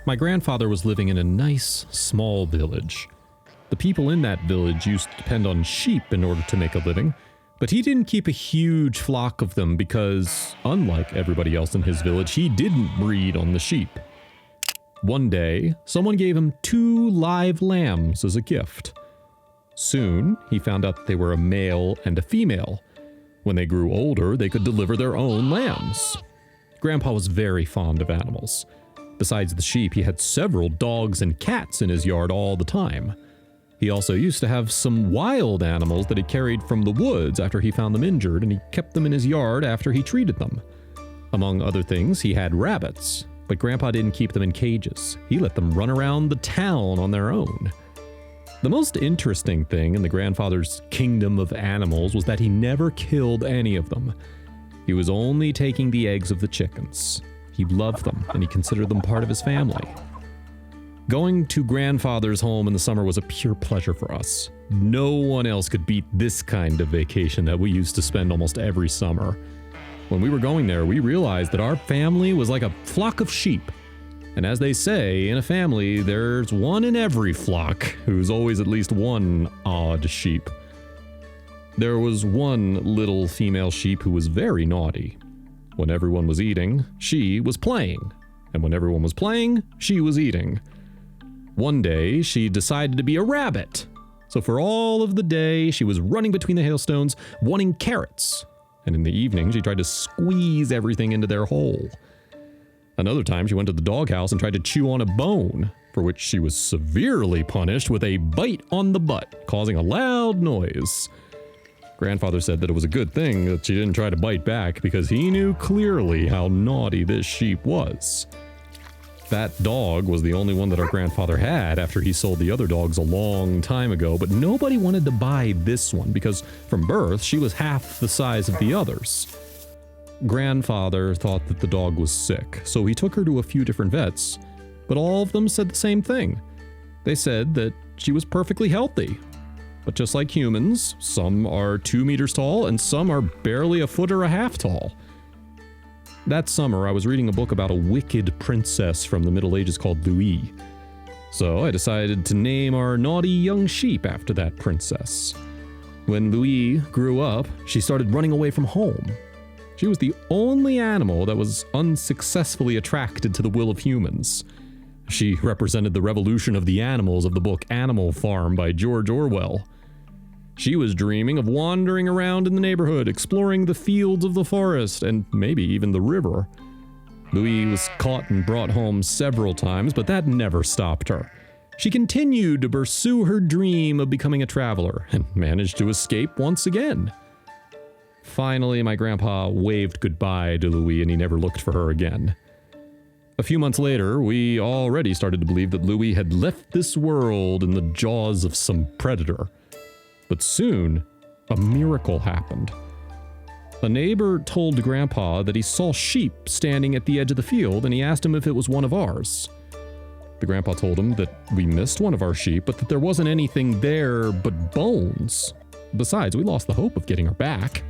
My grandfather was living in a nice, small village. The people in that village used to depend on sheep in order to make a living, but he didn't keep a huge flock of them because, unlike everybody else in his village, he didn't breed on the sheep. One day, someone gave him 2 live lambs as a gift. Soon, he found out that they were a male and a female. When they grew older, they could deliver their own lambs. Grandpa was very fond of animals. Besides the sheep, he had several dogs and cats in his yard all the time. He also used to have some wild animals that he carried from the woods after he found them injured, and he kept them in his yard after he treated them. Among other things, he had rabbits, but Grandpa didn't keep them in cages. He let them run around the town on their own. The most interesting thing in the grandfather's kingdom of animals was that he never killed any of them. He was only taking the eggs of the chickens. He loved them, and he considered them part of his family. Going to grandfather's home in the summer was a pure pleasure for us. No one else could beat this kind of vacation that we used to spend almost every summer. When we were going there, we realized that our family was like a flock of sheep. And as they say, in a family, there's one in every flock who's always at least one odd sheep. There was one little female sheep who was very naughty. When everyone was eating, she was playing. And when everyone was playing, she was eating. One day, she decided to be a rabbit. So for all of the day, she was running between the hailstones, wanting carrots. And in the evening, she tried to squeeze everything into their hole. Another time, she went to the doghouse and tried to chew on a bone, for which she was severely punished with a bite on the butt, causing a loud noise. Grandfather said that it was a good thing that she didn't try to bite back because he knew clearly how naughty this sheep was. That dog was the only one that our grandfather had after he sold the other dogs a long time ago, but nobody wanted to buy this one because from birth she was half the size of the others. Grandfather thought that the dog was sick, so he took her to a few different vets, but all of them said the same thing. They said that she was perfectly healthy. But just like humans, some are 2 meters tall and some are barely a foot or a half tall. That summer, I was reading a book about a wicked princess from the Middle Ages called Louis. So I decided to name our naughty young sheep after that princess. When Louis grew up, she started running away from home. She was the only animal that was unsuccessfully attracted to the will of humans. She represented the revolution of the animals of the book Animal Farm by George Orwell. She was dreaming of wandering around in the neighborhood, exploring the fields of the forest, and maybe even the river. Louis was caught and brought home several times, but that never stopped her. She continued to pursue her dream of becoming a traveler, and managed to escape once again. Finally, my grandpa waved goodbye to Louis, and he never looked for her again. A few months later, we already started to believe that Louis had left this world in the jaws of some predator. But soon, a miracle happened. A neighbor told Grandpa that he saw sheep standing at the edge of the field, and he asked him if it was one of ours. The Grandpa told him that we missed one of our sheep, but that there wasn't anything there but bones. Besides, we lost the hope of getting her back.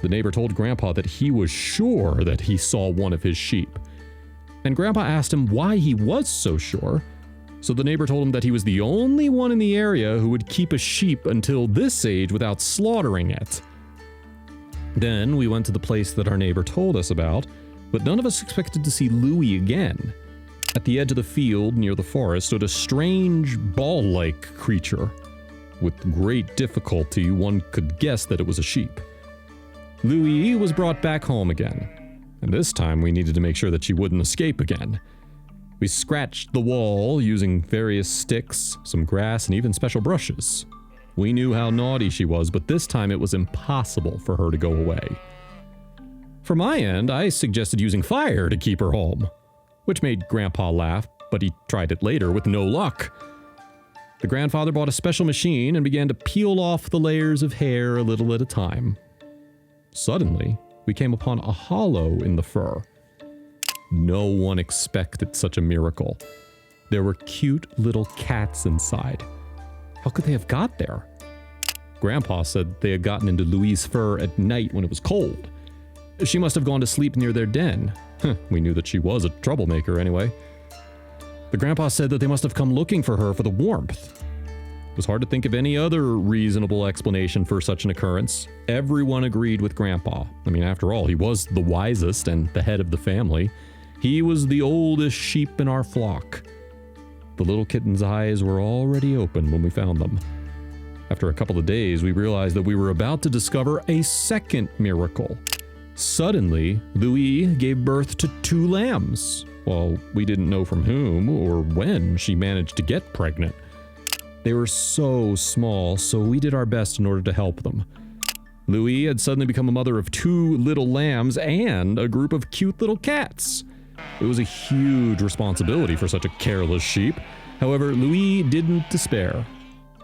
The neighbor told Grandpa that he was sure that he saw one of his sheep. And Grandpa asked him why he was so sure. So the neighbor told him that he was the only one in the area who would keep a sheep until this age without slaughtering it. Then we went to the place that our neighbor told us about, but none of us expected to see Louis again. At the edge of the field near the forest stood a strange ball-like creature. With great difficulty, one could guess that it was a sheep. Louis was brought back home again, and this time we needed to make sure that she wouldn't escape again. We scratched the wall using various sticks, some grass, and even special brushes. We knew how naughty she was, but this time it was impossible for her to go away. For my end, I suggested using fire to keep her home, which made Grandpa laugh, but he tried it later with no luck. The grandfather bought a special machine and began to peel off the layers of hair a little at a time. Suddenly, we came upon a hollow in the fur. No one expected such a miracle. There were cute little cats inside. How could they have got there? Grandpa said they had gotten into Louis' fur at night when it was cold. She must have gone to sleep near their den. We knew that she was a troublemaker anyway. The grandpa said that they must have come looking for her for the warmth. It was hard to think of any other reasonable explanation for such an occurrence. Everyone agreed with Grandpa. I mean, after all, he was the wisest and the head of the family. He was the oldest sheep in our flock. The little kitten's eyes were already open when we found them. After a couple of days, we realized that we were about to discover a second miracle. Suddenly, Louis gave birth to 2 lambs. Well, we didn't know from whom or when she managed to get pregnant. They were so small, so we did our best in order to help them. Louis had suddenly become a mother of 2 little lambs and a group of cute little cats. It was a huge responsibility for such a careless sheep. However, Louis didn't despair.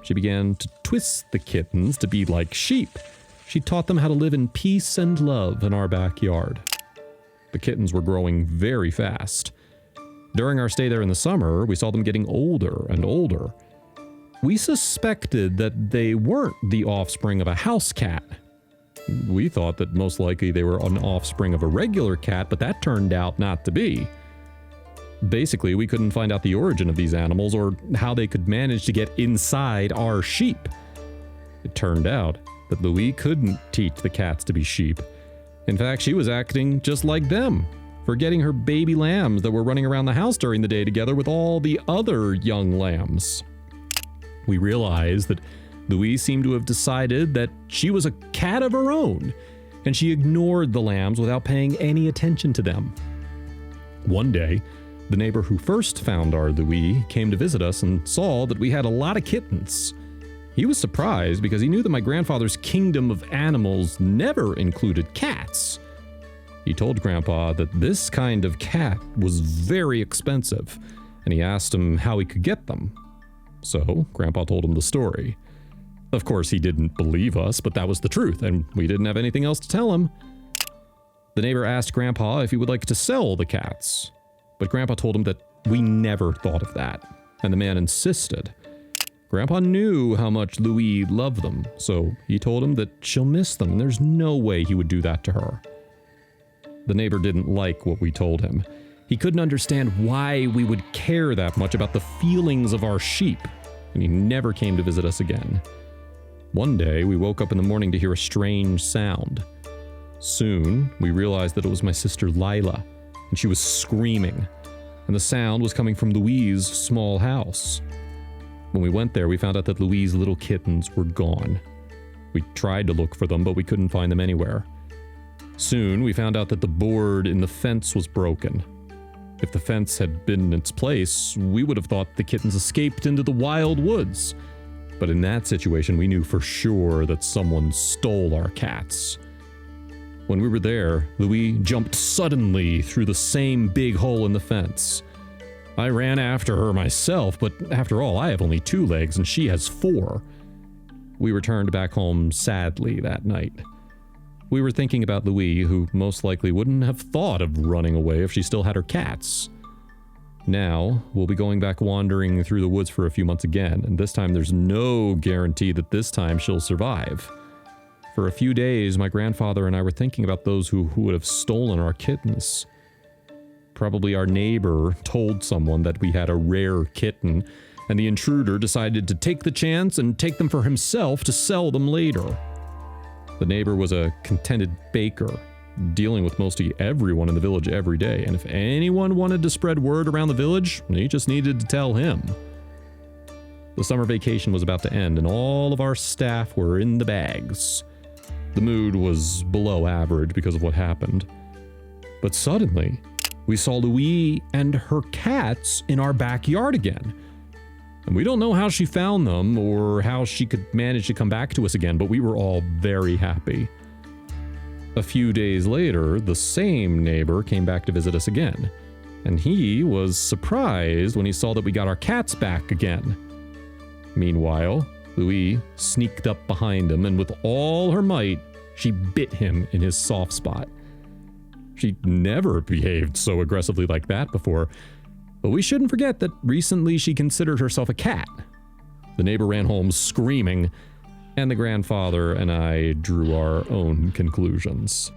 She began to twist the kittens to be like sheep. She taught them how to live in peace and love in our backyard. The kittens were growing very fast. During our stay there in the summer, we saw them getting older and older. We suspected that they weren't the offspring of a house cat. We thought that most likely they were an offspring of a regular cat, but that turned out not to be. Basically, we couldn't find out the origin of these animals or how they could manage to get inside our sheep. It turned out that Louis couldn't teach the cats to be sheep. In fact, she was acting just like them, forgetting her baby lambs that were running around the house during the day together with all the other young lambs. We realized that Louise seemed to have decided that she was a cat of her own, and she ignored the lambs without paying any attention to them. One day, the neighbor who first found our Louis came to visit us and saw that we had a lot of kittens. He was surprised because he knew that my grandfather's kingdom of animals never included cats. He told Grandpa that this kind of cat was very expensive, and he asked him how he could get them. So, Grandpa told him the story. Of course, he didn't believe us, but that was the truth, and we didn't have anything else to tell him. The neighbor asked Grandpa if he would like to sell the cats, but Grandpa told him that we never thought of that, and the man insisted. Grandpa knew how much Louis loved them, so he told him that she'll miss them, and there's no way he would do that to her. The neighbor didn't like what we told him. He couldn't understand why we would care that much about the feelings of our sheep, and he never came to visit us again. One day, we woke up in the morning to hear a strange sound. Soon, we realized that it was my sister Lila, and she was screaming, and the sound was coming from Louise's small house. When we went there, we found out that Louise's little kittens were gone. We tried to look for them, but we couldn't find them anywhere. Soon, we found out that the board in the fence was broken. If the fence had been in its place, we would have thought the kittens escaped into the wild woods. But in that situation, we knew for sure that someone stole our cats. When we were there, Louis jumped suddenly through the same big hole in the fence. I ran after her myself, but after all, I have only 2 legs and she has 4. We returned back home sadly that night. We were thinking about Louis, who most likely wouldn't have thought of running away if she still had her cats. Now, we'll be going back wandering through the woods for a few months again, and this time there's no guarantee that this time she'll survive. For a few days, my grandfather and I were thinking about those who would have stolen our kittens. Probably our neighbor told someone that we had a rare kitten, and the intruder decided to take the chance and take them for himself to sell them later. The neighbor was a contented baker, dealing with mostly everyone in the village every day, and if anyone wanted to spread word around the village, he just needed to tell him. The summer vacation was about to end, and all of our staff were in the bags. The mood was below average because of what happened. But suddenly, we saw Louis and her cats in our backyard again. And we don't know how she found them or how she could manage to come back to us again, but we were all very happy. A few days later, the same neighbor came back to visit us again, and he was surprised when he saw that we got our cats back again. Meanwhile, Louis sneaked up behind him, and with all her might, she bit him in his soft spot. She'd never behaved so aggressively like that before, but we shouldn't forget that recently she considered herself a cat. The neighbor ran home screaming, and the grandfather and I drew our own conclusions.